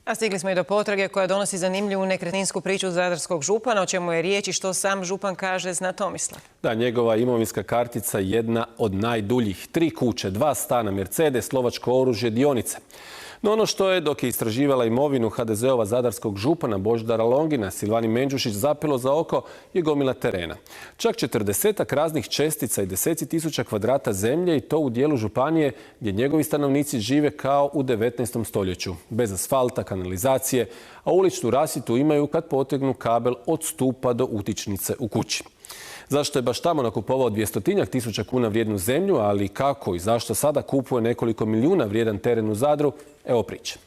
A stigli smo i do potrage koja donosi zanimljivu nekretninsku priču zadarskog župana, o čemu je riječ i što sam župan kaže, zna Tomislav. Da, njegova imovinska kartica jedna od najduljih. 3 kuće, 2 stana, Mercedes, lovačko oružje, dionice. No ono što je, dok je istraživala imovinu HDZ-ova zadarskog župana Božidara Longina, Silvani Menđušić zapelo za oko je gomila terena. Čak 40-ak raznih čestica i deseci tisuća kvadrata zemlje i to u dijelu županije gdje njegovi stanovnici žive kao u 19. stoljeću. Bez asfalta, kanalizacije, a uličnu rasvjetu imaju kad potegnu kabel od stupa do utičnice u kući. Zašto je baš tamo nakupovao 200-tinjak tisuća kuna vrijednu zemlju, ali kako i zašto sada kupuje nekoliko milijuna vrijedan teren u Zadru, evo priče.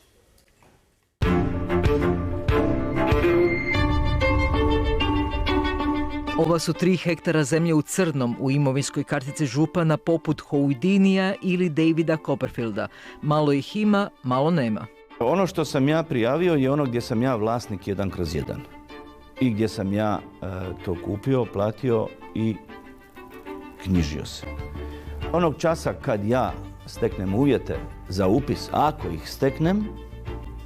Ova su 3 hektara zemlje u Crnom u imovinskoj kartici župana poput Houdinija ili Davida Copperfielda. Malo ih ima, malo nema. Ono što sam ja prijavio je ono gdje sam ja vlasnik 1/1. I gdje sam ja to kupio, platio i knjižio se. Onog časa kad ja steknem uvjete za upis, ako ih steknem,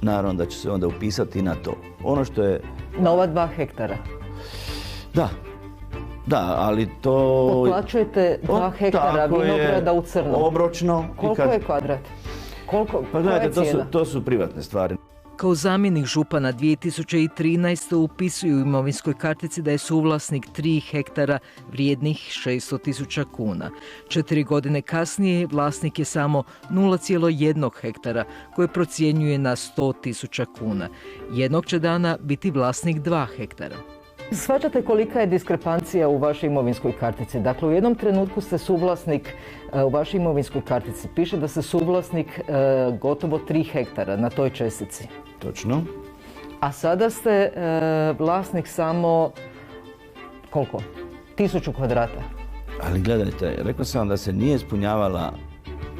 naravno da će se onda upisati na to. Ono što je... Na ova 2 hektara? Da, ali to... Otplaćujete 2 hektara vinograda u Crnom. Obročno. Koliko je kvadrat? Pa gledajte, to su privatne stvari. Kao zamjenik župana 2013. upisuju u imovinskoj kartici da je suvlasnik 3 hektara vrijednih 600.000 kuna. 4 godine kasnije vlasnik je samo 0,1 hektara koje procjenjuje na 100.000 kuna. Jednog će dana biti vlasnik 2 hektara. Shvaćate kolika je diskrepancija u vašoj imovinskoj kartici? Dakle, u jednom trenutku ste suvlasnik, u vašoj imovinskoj kartici piše da ste suvlasnik gotovo 3 hektara na toj čestici. Točno. A sada ste vlasnik samo, koliko? 1000 kvadrata. Ali gledajte, rekao sam da se nije ispunjavala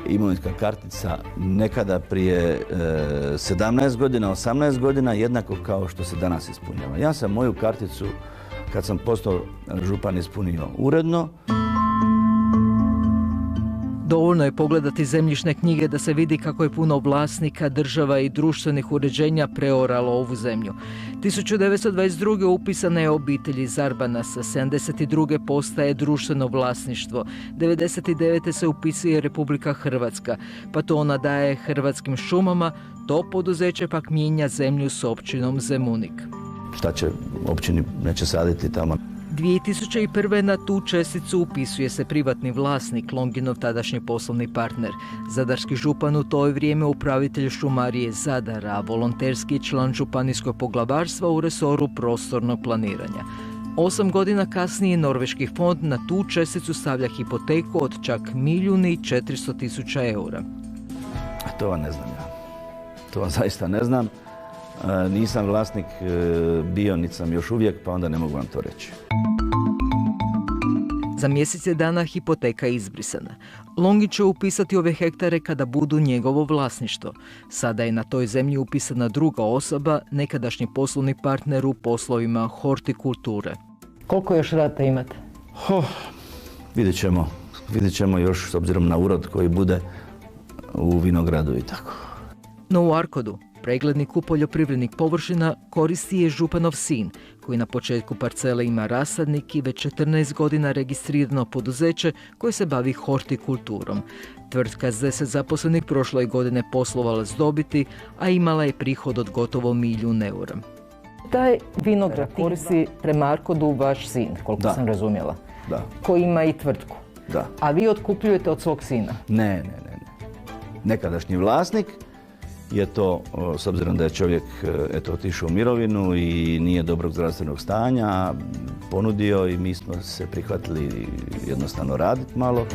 imovinska kartica nekada prije 17 godina, 18 godina, jednako kao što se danas ispunjava. Ja sam moju karticu, kad sam postao župan, ispunio uredno. Dovoljno je pogledati zemljišne knjige da se vidi kako je puno vlasnika, država i društvenih uređenja preoralo ovu zemlju. 1922. upisana je obitelj iz Arbanasa, 72. postaje društveno vlasništvo, 99. se upisuje Republika Hrvatska, pa to ona daje Hrvatskim šumama, to poduzeće pak mijenja zemlju s općinom Zemunik. Šta će općini, neće saditi tamo? 2001. na tu česticu upisuje se privatni vlasnik, Longinov tadašnji poslovni partner. Zadarski župan u to vrijeme upravitelj šumarije Zadar, a volonterski član županijskog poglavarstva u resoru prostornog planiranja. 8 godina kasnije Norveški fond na tu česticu stavlja hipoteku od čak 1.400.000 eura. To vam ne znam ja. To vam zaista ne znam. Nisam vlasnik bio, niti sam još uvijek, pa onda ne mogu vam to reći. Za mjesec je dana hipoteka izbrisana. Longin će upisati ove hektare kada budu njegovo vlasništvo. Sada je na toj zemlji upisana druga osoba, nekadašnji poslovni partner u poslovima hortikulture. Koliko još rata imate? Vidjet ćemo još s obzirom na urod koji bude u vinogradu i tako. No u Arkodu pregledniku poljoprivrednih površina koristi je županov sin, koji na početku parcele ima rasadnik i već 14 godina registrirano poduzeće koje se bavi hortikulturom. Tvrtka s 10 zaposlenih prošle godine poslovala s dobiti, a imala je prihod od gotovo 1.000.000 eura. Taj vinograd koristi prema Arkodu vaš sin, koliko sam razumjela, koji ima i tvrtku. Da. A vi otkupljujete od svog sina? Ne. Nekadašnji vlasnik je to, s obzirom da je čovjek otišao u mirovinu i nije dobrog zdravstvenog stanja, ponudio i mi smo se prihvatili jednostavno raditi malo.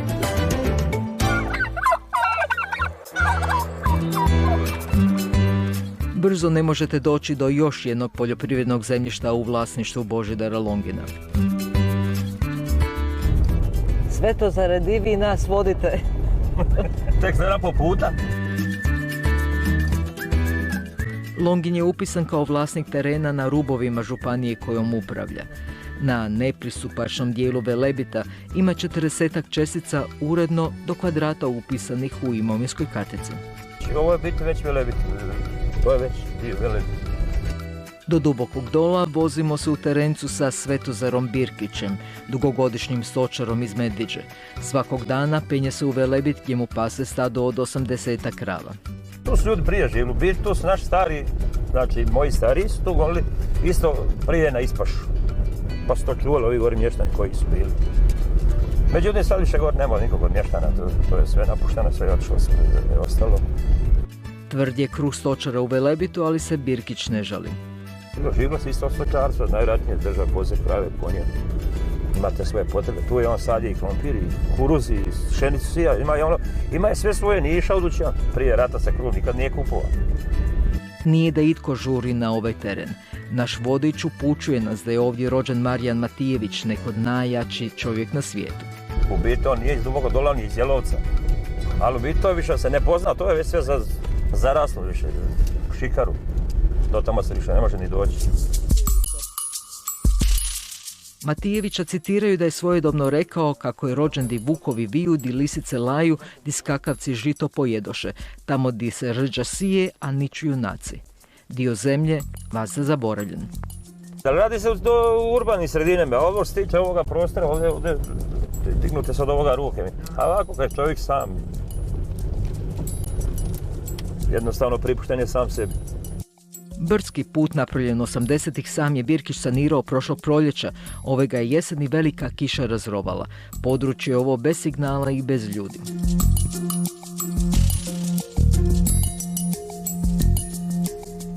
Brzo ne možete doći do još jednog poljoprivrednog zemljišta u vlasništvu Božidara Longina. Sve to zaradi vi nas vodite. Tek sada po puta. Longin je upisan kao vlasnik terena na rubovima županije kojom upravlja. Na nepristupačnom dijelu Velebita ima 40-ak čestica uredno do kvadrata upisanih u imovinskoj kartici. Ovo je biti već Velebit. To je već bio Velebit. Do Dubokog Dola vozimo se u terencu sa Svetozarom Birkićem, dugogodišnjim stočarom iz Medviđe. Svakog dana penje se u Velebit gdje mu pase stado od 80 krava. Tu su ljudi prije živjeli, u biti tu su naši stari, znači moji stariji su tu govorili isto prije na ispašu. Pa su to čuvali ovi gori mještani koji su bili. Međutim, sad više gore nema nikog od mještana, to je sve napušteno, sve je otišlo, sve je ostalo. Tvrd je kruh stočara u Velebitu, ali se Birkić ne žali. Živjelo se isto od stočarstva, najvjerojatnije drža koze, krave, konje. Imate svoje potrebe, tu je on sadje i krompir, i kuruz, i pšenicu, sija, ima je sve svoje, nije išao u dućan. Prije rata se kruh nikad nije kupovao. Nije da itko žuri na ovaj teren. Naš vodič upućuje nas da je ovdje rođen Marijan Matijević, neko najjači čovjek na svijetu. U biti on nije iz Dubokog Dola, ni iz Jelovca. Ali u biti to više se ne pozna, to je već sve zaraslo više, šikaru. Do tamo se više ne može ni doći. Matijevića citiraju da je svojedobno rekao kako je rođen di vukovi viju, di lisice laju, di skakavci žito pojedoše, tamo di se rđa sije, a niču junaci. Dio zemlje vas je zaboravljen. Radi se u urbanim sredinama, a ovo što tiče ovoga prostora, ovdje dignute se od ovoga ruke. A ovako kad je čovjek sam, jednostavno pripušten je sam sebi. Brdski put napravljen 80-ih sam je Birkić sanirao prošlog proljeća. Ove ga je jeseni velika kiša razrovala. Područje je ovo bez signala i bez ljudi.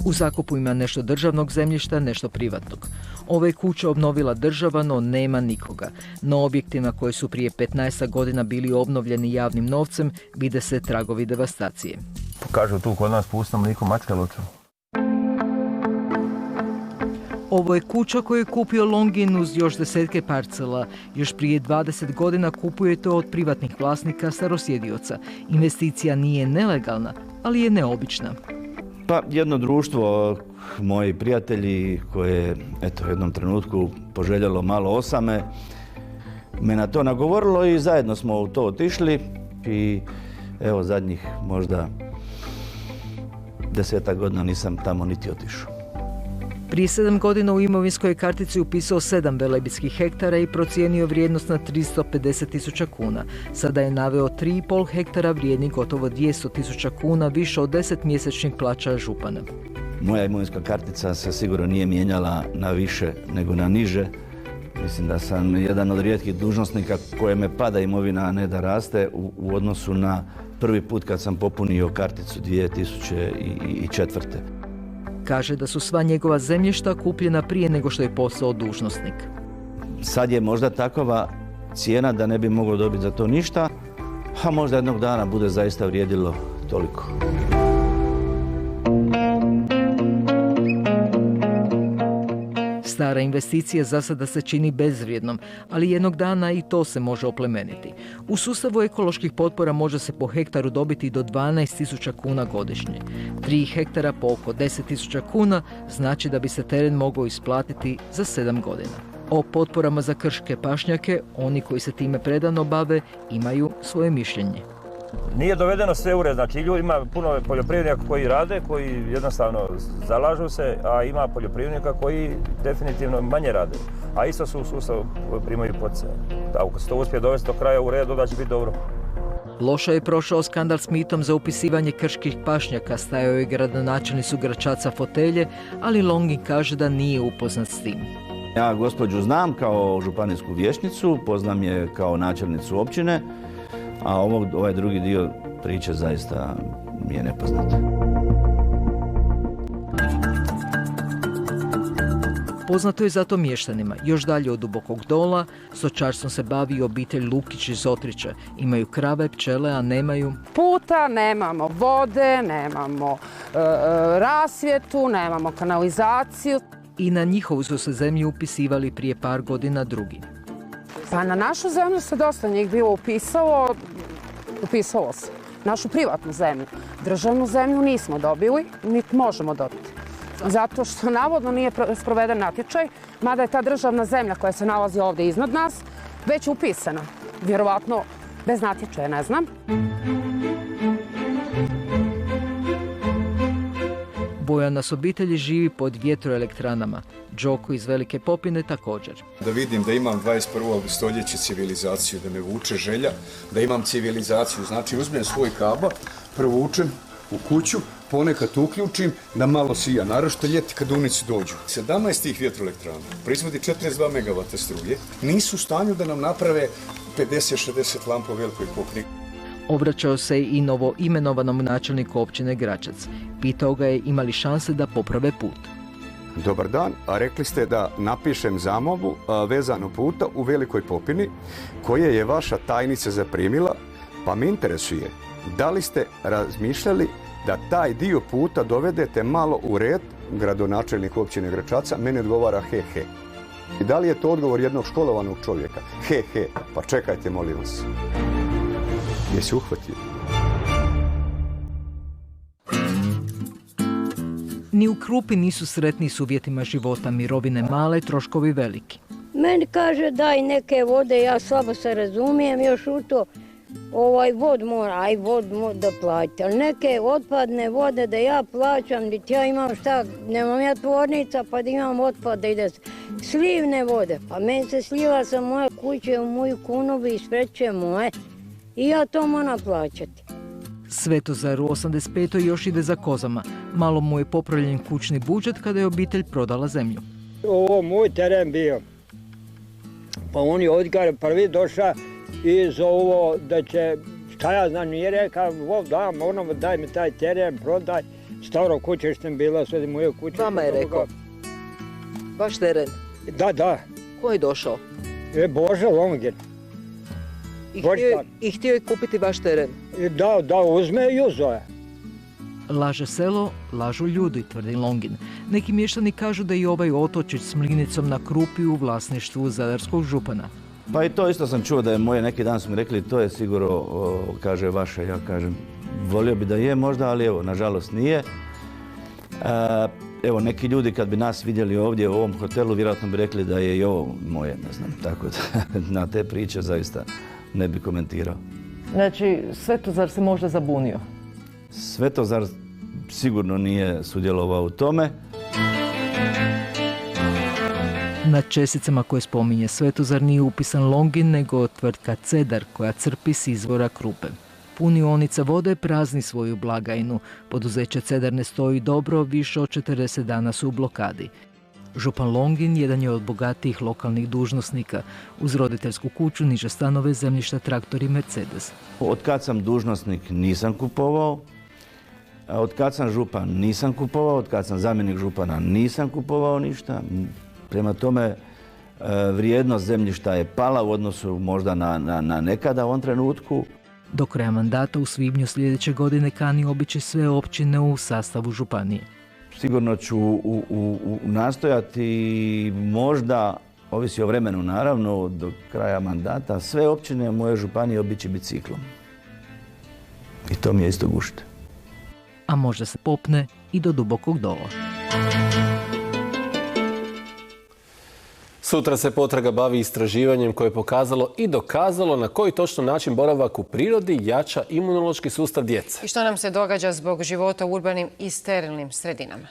U zakupu ima nešto državnog zemljišta, nešto privatnog. Ove je kuće obnovila država, no nema nikoga. Na objektima koji su prije 15 godina bili obnovljeni javnim novcem, vide se tragovi devastacije. Kažu tu kod nas pusto mliko mačka loču. Ovo je kuća koju je kupio Longin uz još desetke parcela. Još prije 20 godina kupuje to od privatnih vlasnika starosjedioca. Investicija nije nelegalna, ali je neobična. Pa jedno društvo, moji prijatelji koje eto u jednom trenutku poželjelo malo osame, me na to nagovorilo i zajedno smo u to otišli i evo zadnjih možda 10 godina nisam tamo niti otišao. Prije 7 godina u imovinskoj kartici upisao 7 velebitskih hektara i procijenio vrijednost na 350.000 kuna. Sada je naveo 3,5 hektara vrijednih gotovo 200.000 kuna, više od 10 mjesečnih plaća župana. Moja imovinska kartica se sigurno nije mijenjala na više nego na niže. Mislim da sam jedan od rijetkih dužnosnika kojeme pada imovina, a ne da raste u odnosu na prvi put kad sam popunio karticu 2004. Kaže da su sva njegova zemljišta kupljena prije nego što je postao dužnosnik. Sad je možda takova cijena da ne bi mogao dobiti za to ništa, a možda jednog dana bude zaista vrijedilo toliko. Stara investicija za sada se čini bezvrijednom, ali jednog dana i to se može oplemeniti. U sustavu ekoloških potpora može se po hektaru dobiti do 12.000 kuna godišnje. 3 hektara po oko 10.000 kuna znači da bi se teren mogao isplatiti za 7 godina. O potporama za krške pašnjake, oni koji se time predano bave, imaju svoje mišljenje. Nije dovedeno sve u red, znači ima puno poljoprivrednika koji rade, koji jednostavno zalažu se, a ima poljoprivrednika koji definitivno manje rade. A isto su u sustavu koji primaju poticaje. Ako se to uspije dovesti do kraja u redu, da će biti dobro. Loše je prošao skandal s mitom za upisivanje krških pašnjaka, stajao je gradonačelnicu Gračaca Fotelje, ali Longin kaže da nije upoznat s tim. Ja gospođu znam kao županijsku vijećnicu, poznam je kao načelnicu općine, a ovaj drugi dio priče zaista mi je nepoznat. Poznato je zato mještanima. Još dalje od Dubokog Dola, stočarstvom se bavi obitelj Lukić iz Otrića. Imaju krave, pčele, a nemaju puta, nemamo vode, nemamo rasvjetu, nemamo kanalizaciju. I na njihovu su se zemlju upisivali prije par godina drugi. Pa na našu zemlju se dosta njih bilo upisalo se. Našu privatnu zemlju. Državnu zemlju nismo dobili, niti možemo dobiti. Zato što navodno nije sproveden natječaj, mada je ta državna zemlja koja se nalazi ovdje iznad nas već upisana. Vjerovatno bez natječaja, ne znam. Bojana s obitelji živi pod vjetroelektranama. Đoko iz Velike Popine također. Da vidim da imam 21. stoljeće civilizaciju, da me vuče želja, da imam civilizaciju. Znači uzmem svoj kabel, provučem u kuću, ponekad uključim da malo sija, naročito ljeti kad unici dođu. 17 tih vjetroelektrana proizvodi 42 MW struje, nisu u stanju da nam naprave 50-60 lampa u Velikoj Popini. Obraćao se i novo imenovanom načelniku općine Gračac. Pitao ga je ima li šanse da poprave put. Dobar dan, a rekli ste da napišem zamolbu vezano puta u Velikoj Popini koje je vaša tajnica zaprimila, pa me interesuje da li ste razmišljali da taj dio puta dovedete malo u red, gradonačelnik općine Gračaca, meni odgovara he he. I da li je to odgovor jednog školovanog čovjeka? He he, pa čekajte molim vas. Jesi uhvatio? Ni u Krupi nisu sretni s uvjetima života, mirovine male, troškovi veliki. Meni kaže daj neke vode, ja slabo se razumijem još u to. Vod mora, vod da plaćate, ali neke otpadne vode da ja plaćam, gdje ja imam šta, nemam ja tvornica pa da imam otpad da ide slivne vode, pa meni se sliva sa moje kuće u moju kunovu i spreće moje i ja to moram plaćati. Svetozar u 85. još ide za kozama. Malo mu je popravljen kućni budžet kada je obitelj prodala zemlju. Ovo moj teren bio, pa on je odgar prvi došao i zovu da će, šta ja znam, nije rekao, daj mi taj teren, prodaj, staro kuće što je bila, sad je moja kuća. Vama je rekao, vaš teren? Da. Ko je došao? Bože Longin. I htio je kupiti vaš teren? Da, uzme i uzeo je. Laže selo, lažu ljudi, tvrdi Longin. Neki mještani kažu da i ovaj otočić s mlinicom na Krupi u vlasništvu zadarskog župana. Pa i to isto sam čuo da je moje, neki dan su mi rekli to je sigurno, kaže vaše, ja kažem, volio bi da je možda, ali evo, nažalost nije. Evo, neki ljudi kad bi nas vidjeli ovdje u ovom hotelu, vjerojatno bi rekli da je i ovo moje, ne znam, tako da na te priče zaista ne bi komentirao. Znači, Svetozar se možda zabunio? Svetozar sigurno nije sudjelovao u tome. Na česticama koje spominje Svetozar nije upisan Longin, nego tvrtka Cedar koja crpi s izvora Krupe. Punionica vode prazni svoju blagajnu. Poduzeće Cedar ne stoji dobro, više od 40 dana su u blokadi. Župan Longin jedan je od bogatijih lokalnih dužnosnika. Uz roditeljsku kuću, niže stanove, zemljišta, traktor i Mercedes. Od kad sam dužnosnik nisam kupovao, od kad sam župan nisam kupovao, od kad sam zamjenik župana nisam kupovao ništa. Prema tome, vrijednost zemljišta je pala u odnosu možda na nekada u ovom trenutku. Do kraja mandata u svibnju sljedeće godine kani obići sve općine u sastavu županije. Sigurno ću nastojati, možda, ovisi o vremenu naravno, do kraja mandata, sve općine u moje županije obići biciklom. I to mi je isto gušte. A možda se popne i do Dubokog Dola. Sutra se potraga bavi istraživanjem koje je pokazalo i dokazalo na koji točno način boravak u prirodi jača imunološki sustav djece. I što nam se događa zbog života u urbanim i sterilnim sredinama?